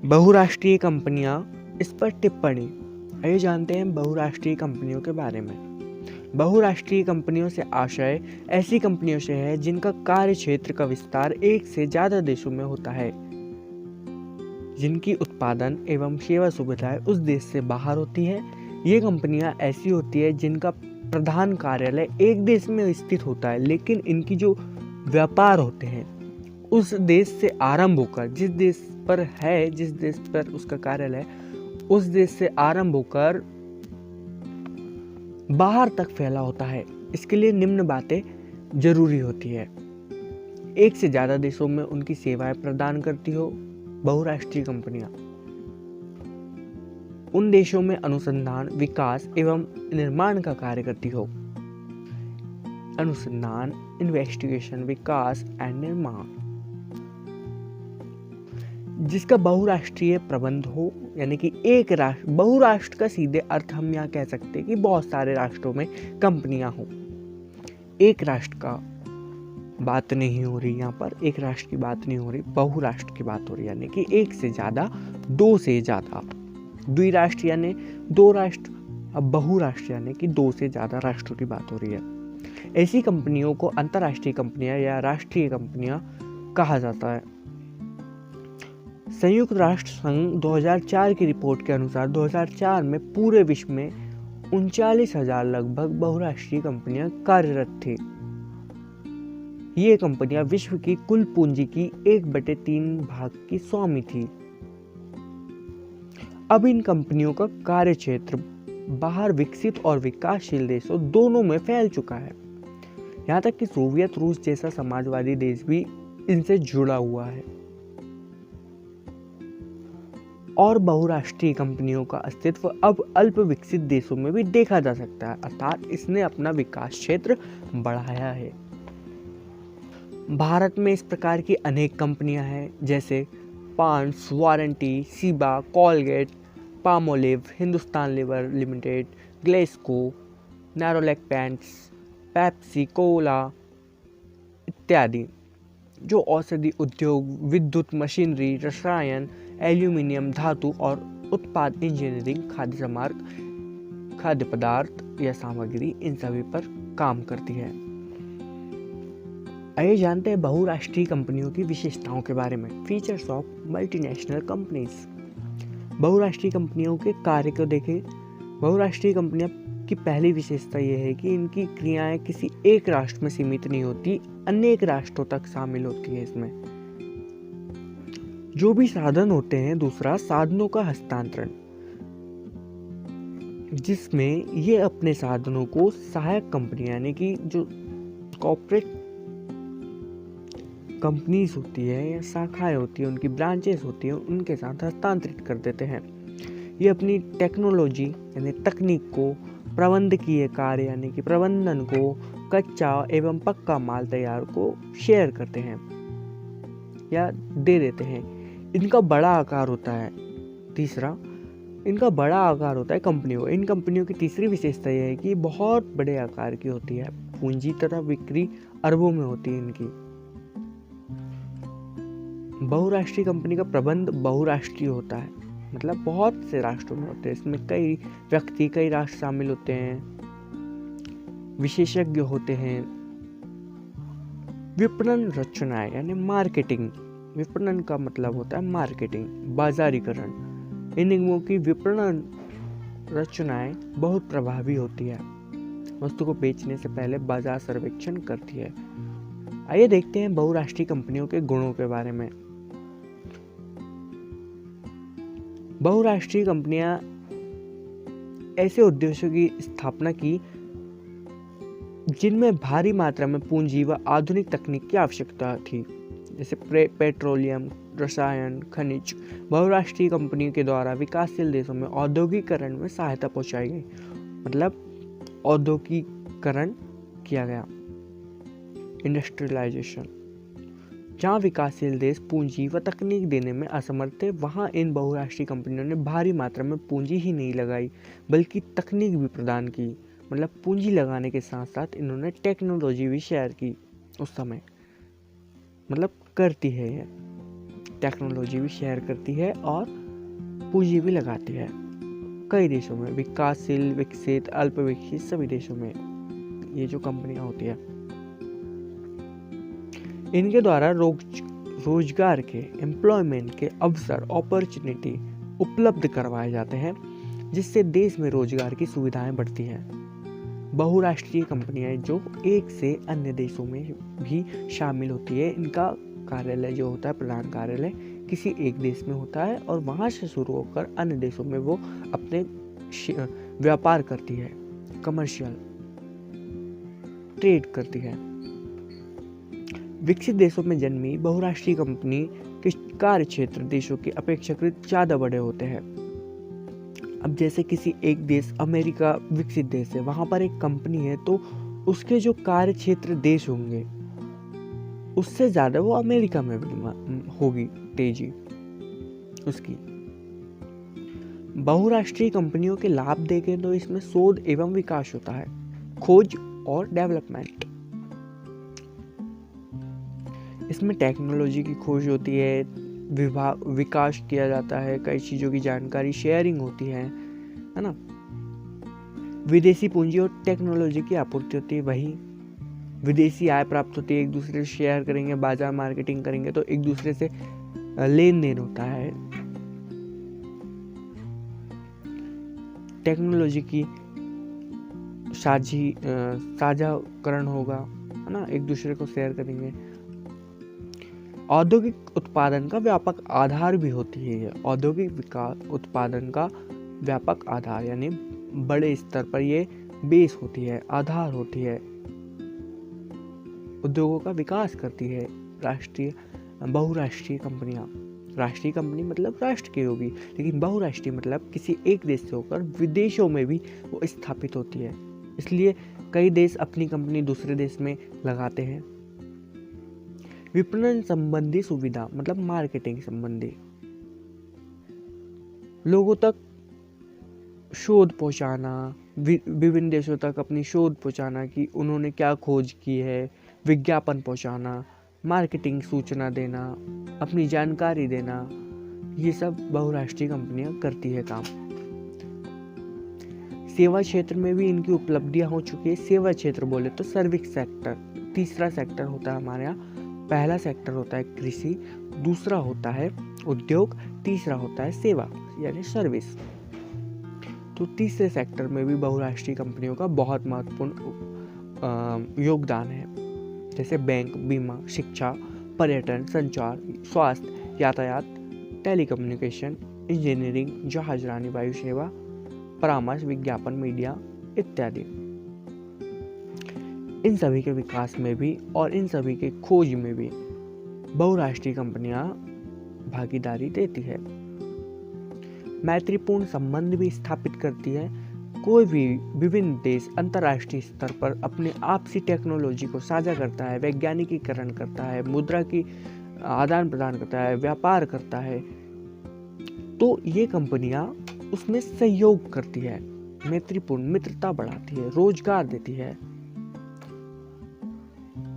बहुराष्ट्रीय कंपनियां, इस पर टिप्पणी। आइए जानते हैं बहुराष्ट्रीय कंपनियों के बारे में। बहुराष्ट्रीय कंपनियों से आशय ऐसी कंपनियों से है जिनका कार्य क्षेत्र का विस्तार एक से ज्यादा देशों में होता है, जिनकी उत्पादन एवं सेवा सुविधाएं उस देश से बाहर होती है। ये कंपनियां ऐसी होती है जिनका प्रधान कार्यालय एक देश में स्थित होता है, लेकिन इनकी जो व्यापार होते हैं उस देश से आरंभ होकर जिस देश पर उसका कार्यालय उस देश से आरंभ होकर बाहर तक फैला होता है। इसके लिए निम्न बातें जरूरी होती है। एक से ज्यादा देशों में उनकी सेवाएं प्रदान करती हो बहुराष्ट्रीय कंपनियां। उन देशों में अनुसंधान, विकास एवं निर्माण का कार्य करती हो। अनुसंधान, इन्वेस्टिगेशन, विकास एंड निर्माण, जिसका बहुराष्ट्रीय प्रबंध हो, यानी कि एक राष्ट्र। बहुराष्ट्र का सीधे अर्थ हम यहाँ कह सकते हैं कि बहुत सारे राष्ट्रों में कंपनियां हो। एक राष्ट्र का बात नहीं हो रही, यहाँ पर एक राष्ट्र की बात नहीं हो रही, बहुराष्ट्र की बात हो रही, यानी कि एक से ज्यादा, दो से ज्यादा। द्विराष्ट्र यानी दो राष्ट्र, अब बहुराष्ट्र यानी कि दो से ज्यादा राष्ट्रों की बात हो रही है। ऐसी कंपनियों को अंतर्राष्ट्रीय कंपनियां या राष्ट्रीय कंपनियां कहा जाता है। संयुक्त राष्ट्र संघ 2004 की रिपोर्ट के अनुसार 2004 में पूरे विश्व में 39,000 लगभग बहुराष्ट्रीय कंपनियां कार्यरत थी। ये कंपनियां विश्व की कुल पूंजी की 1/3 भाग की स्वामी थी। अब इन कंपनियों का कार्य क्षेत्र बाहर विकसित और विकासशील देशों दोनों में फैल चुका है। यहाँ तक कि सोवियत रूस जैसा समाजवादी देश भी इनसे जुड़ा हुआ है। और बहुराष्ट्रीय कंपनियों का अस्तित्व अब अल्प विकसित देशों में भी देखा जा सकता है, अर्थात इसने अपना विकास क्षेत्र बढ़ाया है। भारत में इस प्रकार की अनेक कंपनियां हैं, जैसे पांड्स, वारंटी, Ciba, Colgate, Palmolive, Hindustan Lever Limited, Glaxo, Nerolac paints, Pepsi, Cola इत्यादि, जो औषधि उद्योग, विद्युत, मशीनरी, रसायन, एल्यूमिनियम, धातु और उत्पाद इंजीनियरिंग, खाद्य पदार्थ या सामग्री, इन सभी पर काम करती है। आइए जानते हैं बहुराष्ट्रीय कंपनियों की विशेषताओं के बारे में। Features of multinational companies. बहुराष्ट्रीय कंपनियों के कार्य को देखें। बहुराष्ट्रीय कंपनियां की पहली विशेषता यह है कि इनकी क्रियाएं किसी एक राष्ट्र में सीमित नहीं होती, अनेक राष्ट्रों तक शामिल होती है। इसमें जो भी साधन होते हैं, दूसरा साधनों का हस्तांतरण, जिसमें ये अपने साधनों को सहायक कंपनी यानी कि जो कॉर्पोरेट कंपनीज होती है या शाखाएं होती है, उनकी ब्रांचेस होती है, उनके साथ हस्तांतरित कर देते हैं। ये अपनी टेक्नोलॉजी यानी तकनीक को, प्रबंधकीय कार्य यानी कि प्रबंधन को, कच्चा एवं पक्का माल तैयार को शेयर करते हैं या दे देते हैं। इनका बड़ा आकार होता है। तीसरा, इनका बड़ा आकार होता है कंपनियों। इन कंपनियों की तीसरी विशेषता यह है कि बहुत बड़े आकार की होती है। पूंजी तथा बिक्री अरबों में होती है इनकी। बहुराष्ट्रीय कंपनी का प्रबंध बहुराष्ट्रीय होता है, मतलब बहुत से राष्ट्रों में होते हैं। इसमें कई व्यक्ति, कई राष्ट्र शामिल होते हैं, विशेषज्ञ होते हैं। विपणन रचनाएं यानी मार्केटिंग। विपणन का मतलब होता है मार्केटिंग, बाजारीकरण। इन निगमों की विपणन रचनाएं बहुत प्रभावी होती है। वस्तु को बेचने से पहले बाजार सर्वेक्षण करती है। आइए देखते हैं बहुराष्ट्रीय कंपनियों के गुणों के बारे में। बहुराष्ट्रीय कंपनियां ऐसे उद्देश्यों की स्थापना की जिनमें भारी मात्रा में पूंजी व आधुनिक तकनीक की आवश्यकता थी, जैसे पेट्रोलियम, रसायन, खनिज। बहुराष्ट्रीय कंपनियों के द्वारा विकासशील देशों में औद्योगिकरण में सहायता पहुंचाई गई, मतलब औद्योगिकरण किया गया, इंडस्ट्रियलाइजेशन। जहाँ विकासशील देश पूंजी व तकनीक देने में असमर्थ थे, वहाँ इन बहुराष्ट्रीय कंपनियों ने भारी मात्रा में पूंजी ही नहीं लगाई, बल्कि तकनीक भी प्रदान की। मतलब पूंजी लगाने के साथ साथ इन्होंने टेक्नोलॉजी भी शेयर की उस समय, मतलब करती है ये। टेक्नोलॉजी भी शेयर करती है और पूंजी भी लगाती है कई देशों में, विकासशील, विकसित, अल्प विकसित सभी देशों में ये जो कंपनियां होती है। इनके द्वारा रोजगार के, एम्प्लॉयमेंट के अवसर, अपॉर्चुनिटी उपलब्ध करवाए जाते हैं, जिससे देश में रोजगार की सुविधाएं बढ़ती हैं। बहुराष्ट्रीय कंपनियां जो एक से अन्य देशों में भी शामिल होती है। इनका कार्यालय जो होता है, प्रधान कार्यालय किसी एक देश में होता है और वहां से शुरू होकर अन्य देशों में वो अपने व्यापार करती है, कमर्शियल ट्रेड करती है। विकसित देशों में जन्मी बहुराष्ट्रीय कंपनी के कार्य क्षेत्र देशों के अपेक्षाकृत ज्यादा बड़े होते हैं। अब जैसे किसी एक देश, अमेरिका विकसित देश है, वहां पर एक कंपनी है तो उसके जो कार्य क्षेत्र देश होंगे उससे ज्यादा वो अमेरिका में होगी तेजी उसकी। बहुराष्ट्रीय कंपनियों के लाभ देखें तो इसमें शोध एवं विकास होता है, खोज और डेवलपमेंट। इसमें टेक्नोलॉजी की खोज होती है, विकास किया जाता है, कई चीजों की जानकारी शेयरिंग होती है ना। विदेशी पूंजी और टेक्नोलॉजी की आपूर्ति होती है, वही विदेशी आय प्राप्त होती है, एक दूसरे से शेयर करेंगे, बाजार मार्केटिंग करेंगे तो एक दूसरे से लेन देन होता है। टेक्नोलॉजी की साझाकरण होगा, है ना, एक दूसरे को शेयर करेंगे। औद्योगिक उत्पादन का व्यापक आधार भी होती है। औद्योगिक विकास उत्पादन का व्यापक आधार यानी बड़े स्तर पर ये बेस होती है, आधार होती है, उद्योगों का विकास करती है बहुराष्ट्रीय कंपनियां। राष्ट्रीय कंपनी मतलब राष्ट्र की होगी, लेकिन बहुराष्ट्रीय मतलब किसी एक देश से होकर विदेशों में भी वो स्थापित होती है। इसलिए कई देश अपनी कंपनी दूसरे देश में लगाते हैं। विपणन संबंधी सुविधा मतलब मार्केटिंग संबंधी, लोगों तक शोध पहुंचाना, विभिन्न देशों तक अपनी शोध पहुंचाना कि उन्होंने क्या खोज की है, विज्ञापन पहुंचाना, मार्केटिंग सूचना देना, अपनी जानकारी देना, ये सब बहुराष्ट्रीय कंपनियां करती है काम। सेवा क्षेत्र में भी इनकी उपलब्धियां हो चुकी है। सेवा क्षेत्र बोले तो सर्विस सेक्टर तीसरा सेक्टर होता है हमारे यहाँ। पहला सेक्टर होता है कृषि, दूसरा होता है उद्योग, तीसरा होता है सेवा यानी सर्विस। तो तीसरे सेक्टर में भी बहुराष्ट्रीय कंपनियों का बहुत महत्वपूर्ण योगदान है, जैसे बैंक, बीमा, शिक्षा, पर्यटन, संचार, स्वास्थ्य, यातायात, टेलीकम्युनिकेशन, इंजीनियरिंग, जहाजरानी, वायु सेवा, परामर्श, विज्ञापन, मीडिया इत्यादि। इन सभी के विकास में भी और इन सभी के खोज में भी बहुराष्ट्रीय कंपनियां भागीदारी देती है। मैत्रीपूर्ण संबंध भी स्थापित करती है। कोई भी विभिन्न देश अंतर्राष्ट्रीय स्तर पर अपने आपसी टेक्नोलॉजी को साझा करता है, वैज्ञानिकीकरण करता है, मुद्रा की आदान प्रदान करता है, व्यापार करता है, तो ये कंपनियां उसमें सहयोग करती है, मैत्रीपूर्ण मित्रता बढ़ाती है, रोजगार देती है।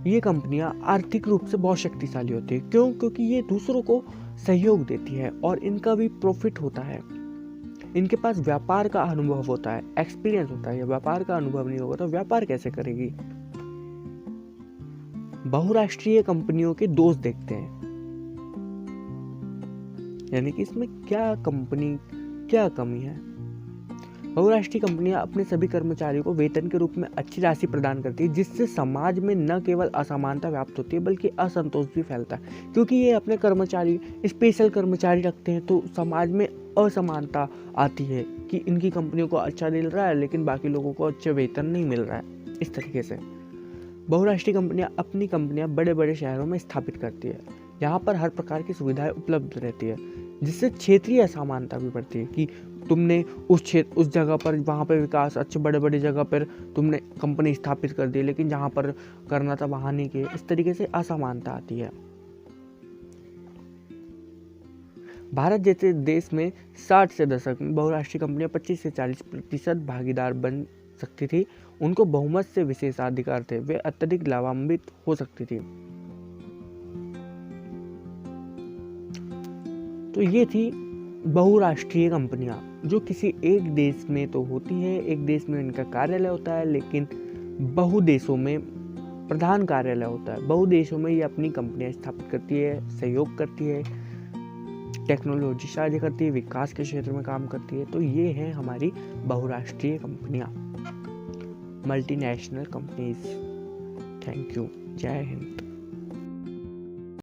ये कंपनियां आर्थिक रूप से बहुत शक्तिशाली होती है। क्यों? क्योंकि ये दूसरों को सहयोग देती है और इनका भी प्रॉफिट होता है। इनके पास व्यापार का अनुभव होता है, एक्सपीरियंस होता है। व्यापार का अनुभव नहीं होगा तो व्यापार कैसे करेगी? बहुराष्ट्रीय कंपनियों के दोष देखते हैं, यानी कि इसमें क्या कमी है। बहुराष्ट्रीय कंपनियां अपने सभी कर्मचारियों को वेतन के रूप में अच्छी राशि प्रदान करती है, जिससे समाज में न केवल असमानता व्याप्त होती है बल्कि असंतोष भी फैलता है। क्योंकि ये अपने कर्मचारी, स्पेशल कर्मचारी रखते हैं तो समाज में असमानता आती है कि इनकी कंपनियों को अच्छा मिल रहा है लेकिन बाकी लोगों को अच्छे वेतन नहीं मिल रहा है। इस तरीके से बहुराष्ट्रीय कंपनियां अपनी कंपनियां बड़े बड़े शहरों में स्थापित करती है। यहाँ पर हर प्रकार की सुविधाएं उपलब्ध रहती है, जिससे क्षेत्रीय असमानता भी बढ़ती है कि तुमने उस जगह पर, वहाँ पर विकास अच्छे बड़े बड़े जगह पर तुमने कंपनी स्थापित कर दी, लेकिन जहाँ पर करना था वहाँ नहीं किए। इस तरीके से असमानता आती है। भारत जैसे देश में 60 से दशक में बहुराष्ट्रीय कंपनियां 25 से 40% भागीदार बन सकती थी। उनको बहुमत से विशेषाधिकार थे, वे अत्यधिक लाभान्वित हो सकती थी। तो ये थी बहुराष्ट्रीय कंपनियां, जो किसी एक देश में तो होती है, एक देश में इनका कार्यालय होता है, लेकिन बहु देशों में प्रधान कार्यालय होता है। बहु देशों में ये अपनी कंपनियां स्थापित करती है, सहयोग करती है, टेक्नोलॉजी साझा करती है, विकास के क्षेत्र में काम करती है। तो ये है हमारी बहुराष्ट्रीय कंपनियां, मल्टीनेशनल कंपनीज। Thank you. जय हिंद।